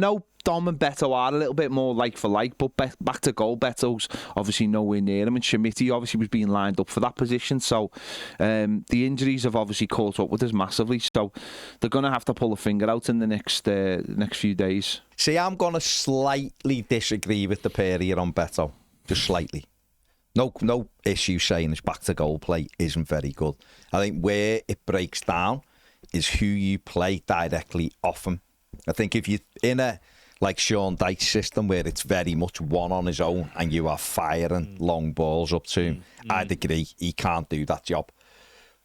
No, Dom and Beto are a little bit more like for like, but back to goal, Beto's obviously nowhere near him, and Schmidt obviously was being lined up for that position, so the injuries have obviously caught up with us massively, so they're going to have to pull a finger out in the next few days. See, I'm going to slightly disagree with the pair here on Beto, just slightly. No issue saying his back to goal play isn't very good. I think where it breaks down is who you play directly off him. I think if you're in a like Sean Dyche's system where it's very much one on his own and you are firing long balls up to him, I'd agree he can't do that job.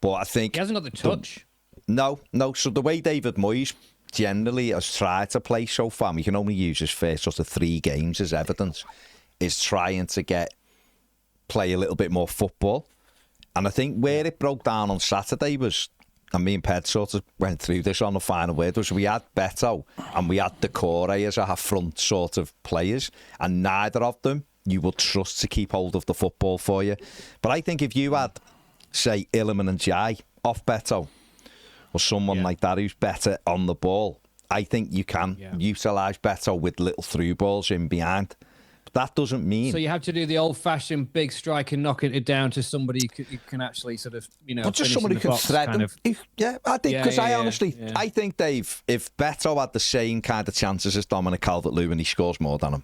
But I think he hasn't got the touch. No. So the way David Moyes generally has tried to play so far, we can only use his first sort of 3 games as evidence, is trying to play a little bit more football. And I think where it broke down on Saturday was, and me and Ped sort of went through this on the final word, was we had Beto and we had Decore as our front sort of players, and neither of them you would trust to keep hold of the football for you. But I think if you had, say, Illiman and Jai off Beto, or someone like that who's better on the ball, I think you can utilise Beto with little through balls in behind. That doesn't mean... So you have to do the old-fashioned big strike and knocking it down to somebody you can actually sort of, but just somebody who can thread them. Yeah, I think, because I think, Dave, if Beto had the same kind of chances as Dominic Calvert-Lewin, he scores more than him.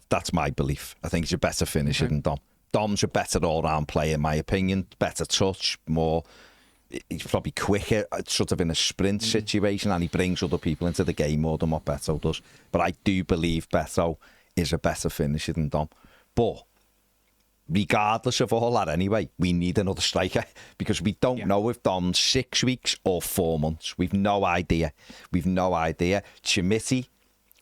That's my belief. I think he's a better finisher than Dom. Dom's a better all-round player, in my opinion. Better touch, more... He's probably quicker, sort of in a sprint situation, and he brings other people into the game more than what Beto does. But I do believe Beto is a better finisher than Dom. But regardless of all that anyway, we need another striker, because we don't know if Dom's 6 weeks or 4 months. We've no idea. Chimiti,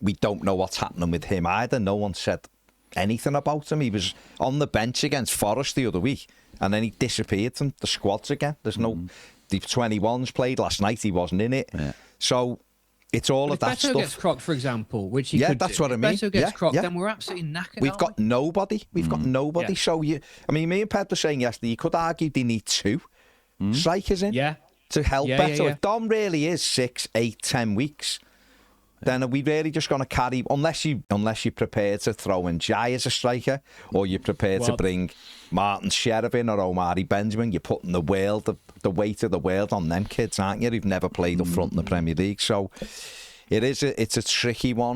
we don't know what's happening with him either. No one said anything about him. He was on the bench against Forest the other week, and then he disappeared from the squads again. There's no... The 21s played last night, he wasn't in it. Yeah. So... It's all of that stuff. If Beto gets crocked, for example, which he could that's do. what I mean. If Beto gets crocked, then we're absolutely knackered. We've got nobody. So me and Ped were saying yesterday, you could argue they need 2 strikers in to help Beto. If Dom really is 6, 8, 10 weeks, then are we really just going to carry, unless you're prepared to throw in Jai as a striker, or you're prepared to bring Martin Sheriff in or Omari Benjamin, you're putting the weight of the world on them kids, aren't you? Who've never played up front in the Premier League. So it's a tricky one.